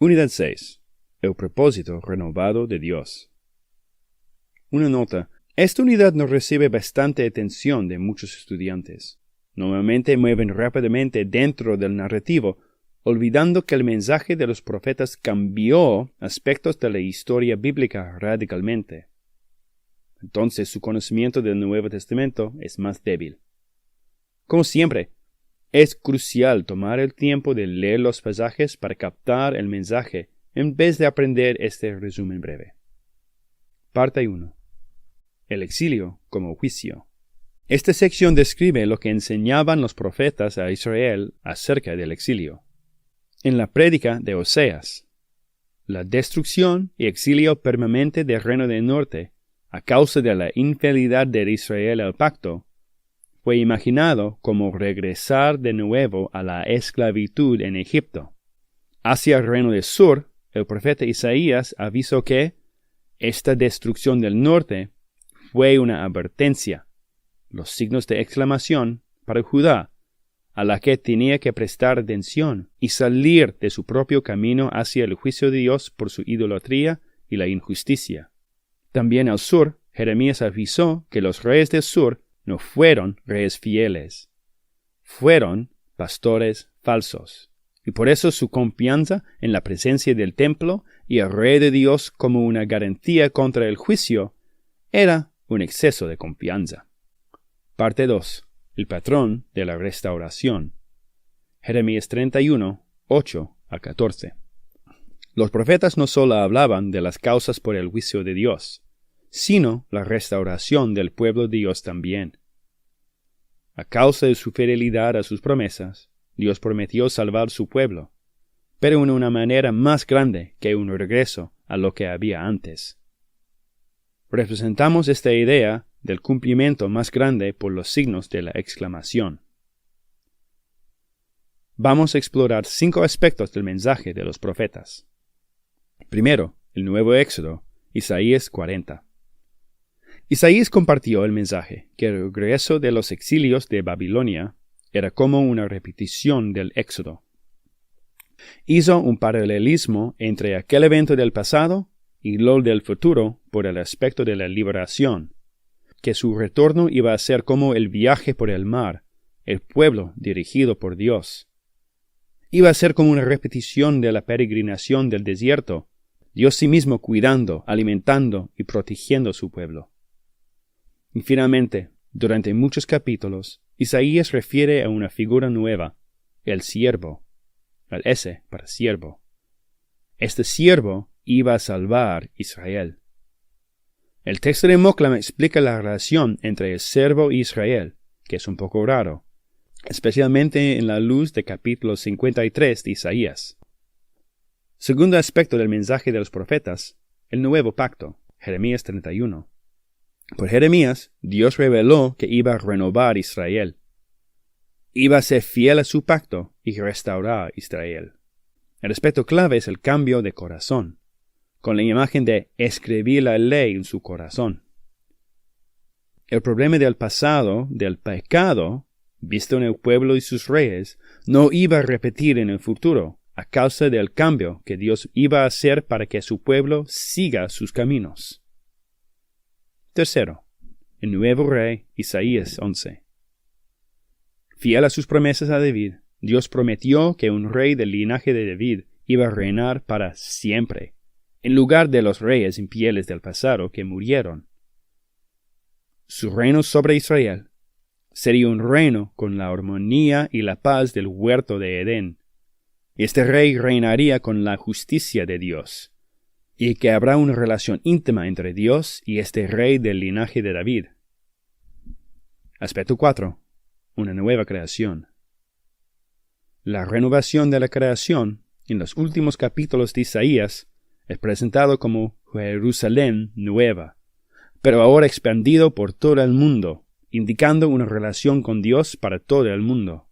Unidad 6. El propósito renovado de Dios. Una nota. Esta unidad no recibe bastante atención de muchos estudiantes. Normalmente mueven rápidamente dentro del narrativo, olvidando que el mensaje de los profetas cambió aspectos de la historia bíblica radicalmente. Entonces su conocimiento del Nuevo Testamento es más débil. Como siempre, es crucial tomar el tiempo de leer los pasajes para captar el mensaje en vez de aprender este resumen breve. Parte 1. El exilio como juicio. Esta sección describe lo que enseñaban los profetas a Israel acerca del exilio. En la prédica de Oseas, la destrucción y exilio permanente del reino del norte, a causa de la infidelidad de Israel al pacto, fue imaginado como regresar de nuevo a la esclavitud en Egipto. Hacia el reino del sur, el profeta Isaías avisó que esta destrucción del norte fue una advertencia, los signos de exclamación, para Judá, a la que tenía que prestar atención y salir de su propio camino hacia el juicio de Dios por su idolatría y la injusticia. También al sur, Jeremías avisó que los reyes del sur no fueron reyes fieles, fueron pastores falsos, y por eso su confianza en la presencia del templo y el rey de Dios como una garantía contra el juicio era un exceso de confianza. Parte 2. El patrón de la restauración. Jeremías 31, 8 a 14. Los profetas no solo hablaban de las causas por el juicio de Dios, sino la restauración del pueblo de Dios también. A causa de su fidelidad a sus promesas, Dios prometió salvar su pueblo, pero en una manera más grande que un regreso a lo que había antes. Representamos esta idea del cumplimiento más grande por los signos de la exclamación. Vamos a explorar 5 aspectos del mensaje de los profetas. Primero, el nuevo Éxodo, Isaías 40. Isaías compartió el mensaje que el regreso de los exilios de Babilonia era como una repetición del Éxodo. Hizo un paralelismo entre aquel evento del pasado y lo del futuro por el aspecto de la liberación, que su retorno iba a ser como el viaje por el mar, el pueblo dirigido por Dios. Iba a ser como una repetición de la peregrinación del desierto, Dios sí mismo cuidando, alimentando y protegiendo su pueblo. Y finalmente, durante muchos capítulos, Isaías refiere a una figura nueva, el siervo, el S para siervo. Este siervo iba a salvar Israel. El texto de Moklam explica la relación entre el siervo y Israel, que es un poco raro, especialmente en la luz de capítulo 53 de Isaías. Segundo aspecto del mensaje de los profetas, el nuevo pacto, Jeremías 31. Por Jeremías, Dios reveló que iba a renovar Israel. Iba a ser fiel a su pacto y restaurar a Israel. El aspecto clave es el cambio de corazón, con la imagen de escribir la ley en su corazón. El problema del pasado, del pecado, visto en el pueblo y sus reyes, no iba a repetir en el futuro, a causa del cambio que Dios iba a hacer para que su pueblo siga sus caminos. Tercero, el nuevo rey, Isaías 11. Fiel a sus promesas a David, Dios prometió que un rey del linaje de David iba a reinar para siempre, en lugar de los reyes infieles del pasado que murieron. Su reino sobre Israel sería un reino con la armonía y la paz del huerto de Edén. Este rey reinaría con la justicia de Dios, y que habrá una relación íntima entre Dios y este rey del linaje de David. Aspecto 4. Una nueva creación. La renovación de la creación, en los últimos capítulos de Isaías, es presentado como Jerusalén nueva, pero ahora expandido por todo el mundo, indicando una relación con Dios para todo el mundo.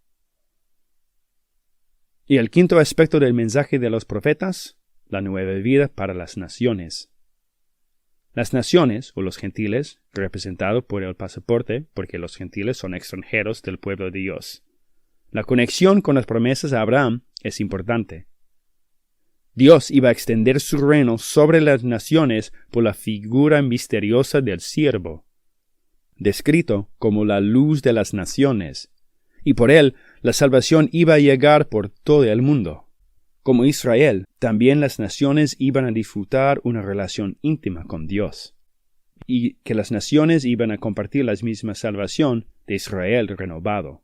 Y el quinto aspecto del mensaje de los profetas, la nueva vida para las naciones. Las naciones, o los gentiles, representados por el pasaporte, porque los gentiles son extranjeros del pueblo de Dios. La conexión con las promesas a Abraham es importante. Dios iba a extender su reino sobre las naciones por la figura misteriosa del siervo, descrito como la luz de las naciones, y por él la salvación iba a llegar por todo el mundo. Como Israel, también las naciones iban a disfrutar una relación íntima con Dios, y que las naciones iban a compartir la misma salvación de Israel renovado.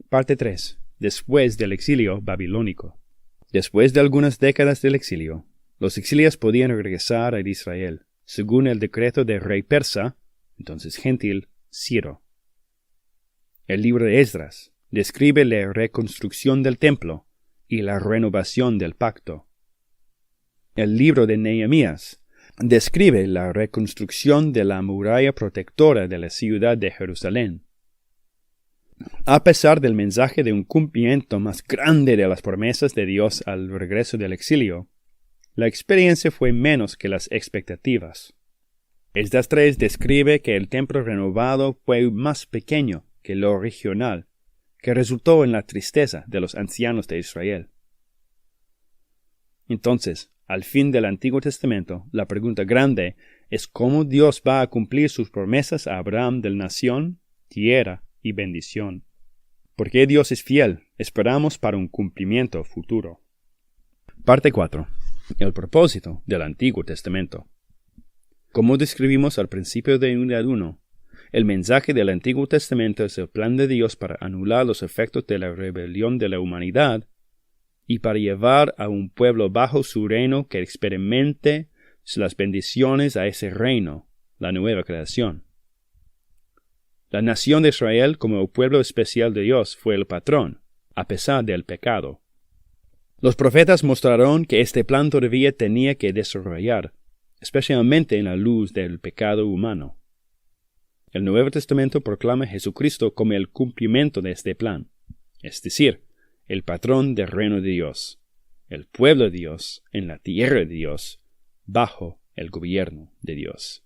Parte 3. Después del exilio babilónico. Después de algunas décadas del exilio, los exiliados podían regresar a Israel, según el decreto del rey persa, entonces gentil, Ciro. El libro de Esdras describe la reconstrucción del templo y la renovación del pacto. El libro de Nehemías describe la reconstrucción de la muralla protectora de la ciudad de Jerusalén. A pesar del mensaje de un cumplimiento más grande de las promesas de Dios al regreso del exilio, la experiencia fue menos que las expectativas. Esdras 3 describe que el templo renovado fue más pequeño que lo original, que resultó en la tristeza de los ancianos de Israel. Entonces, al fin del Antiguo Testamento, la pregunta grande es cómo Dios va a cumplir sus promesas a Abraham de nación, tierra y bendición. Porque Dios es fiel, esperamos para un cumplimiento futuro. Parte 4. El propósito del Antiguo Testamento. Como describimos al principio de Unidad 1, el mensaje del Antiguo Testamento es el plan de Dios para anular los efectos de la rebelión de la humanidad y para llevar a un pueblo bajo su reino que experimente las bendiciones a ese reino, la nueva creación. La nación de Israel como pueblo especial de Dios fue el patrón, a pesar del pecado. Los profetas mostraron que este plan todavía tenía que desarrollar, especialmente en la luz del pecado humano. El Nuevo Testamento proclama a Jesucristo como el cumplimiento de este plan, es decir, el patrón del reino de Dios, el pueblo de Dios en la tierra de Dios, bajo el gobierno de Dios.